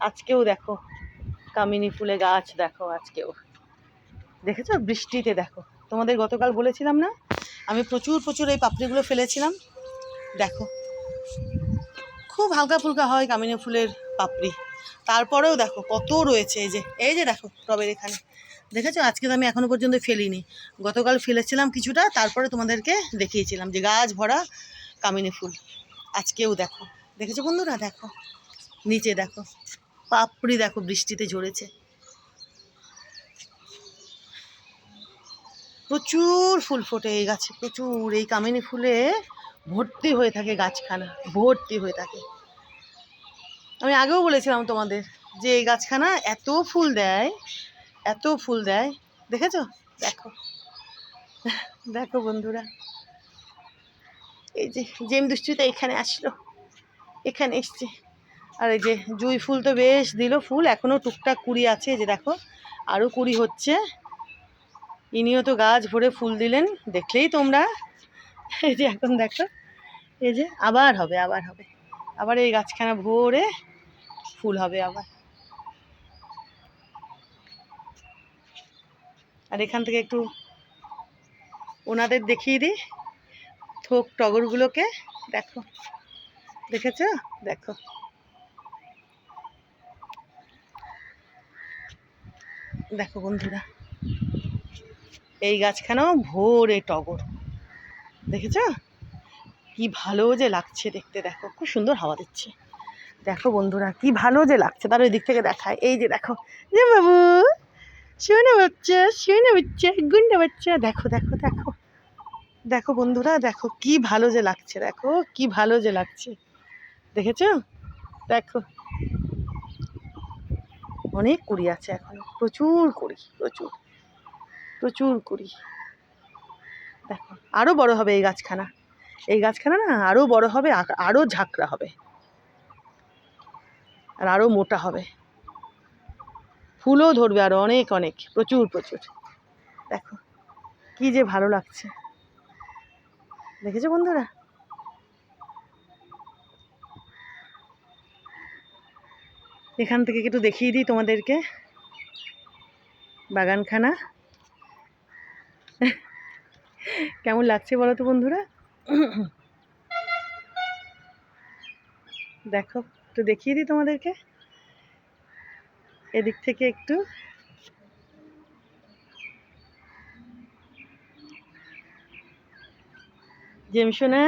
আজকেও দেখো কামিনী ফুলে গাছ, দেখো আজকেও দেখেছো বৃষ্টিতে। দেখো তোমাদের গতকাল বলেছিলাম না আমি প্রচুর প্রচুর এই পাপড়িগুলো ফেলেছিলাম। দেখো খুব হালকা ফুলকা হয় কামিনী ফুলের পাপড়ি, তারপরেও দেখো কত রয়েছে। এই যে দেখো টবের এখানে দেখেছো। আজকে তো আমি এখনো পর্যন্ত ফেলিনি, গতকাল ফেলেছিলাম কিছুটা, তারপরে তোমাদেরকে দেখিয়েছিলাম যে গাছ ভরা কামিনী ফুল। আজকেও দেখো, দেখেছো বন্ধুরা, দেখো নিচে দেখো পাপড়ি, দেখো বৃষ্টিতে ঝরেছে। প্রচুর ফুল ফোটে এই গাছে, প্রচুর। এই কামিনী ফুলে ভর্তি হয়ে থাকে গাছখানা, ভর্তি হয়ে থাকে। আমি আগেও বলেছিলাম তোমাদের যে এই গাছখানা এত ফুল দেয়, এত ফুল দেয়। দেখেছো, দেখো দেখো বন্ধুরা, এই যে জেম দুষ্টুটা এখানে আসলো, এখানে এসছে। আর এই যে জুঁই ফুল তো বেশ দিল ফুল, এখনো টুকটাক কুড়ি আছে। এই যে দেখো আরও কুড়ি হচ্ছে। ইনিও তো গাছ ভরে ফুল দিলেন, দেখলেই তোমরা। এই যে এখন দেখো, এই যে আবার হবে, আবার হবে, আবার এই গাছখানা ভরে ফুল হবে আবার। আর এখান থেকে একটু ওনাদের দেখিয়ে দিই থোক টগরগুলোকে। দেখো, দেখেছো, দেখো দেখো বন্ধুরা, এই গাছখানাও ভোরে টগর। দেখেছো কি ভালো যে লাগছে দেখতে, দেখো খুব সুন্দর হাওয়া দিচ্ছে। দেখো বন্ধুরা কি ভালো যে লাগছে, তার ওই দিক থেকে দেখায়। এই যে দেখো, যে বাবু শোনো বাচ্চা, শোনো বাচ্চা, গুন্ডা বাচ্চা, দেখো দেখো দেখো দেখো বন্ধুরা, দেখো কি ভালো যে লাগছে, দেখো কি ভালো যে লাগছে। দেখেছো, দেখো অনেক কুড়ি আছে এখনো, প্রচুর কুড়ি, প্রচুর প্রচুর কুড়ি। দেখো আরো বড় হবে এই গাছখানা, এই গাছখানা না আরো বড় হবে, আরো ঝাঁকড়া হবে, আর আরো মোটা হবে, ফুলও ধরবে আরো অনেক অনেক, প্রচুর প্রচুর। দেখো কি যে ভালো লাগছে, দেখেছো বন্ধুরা। এখান থেকে একটু দেখিয়ে দিই তোমাদেরকে বাগানখানা কেমন লাগছে বলো তো বন্ধুরা। দেখো একটু দেখিয়ে দিই তোমাদেরকে এদিক থেকে একটু। জেমসোনা,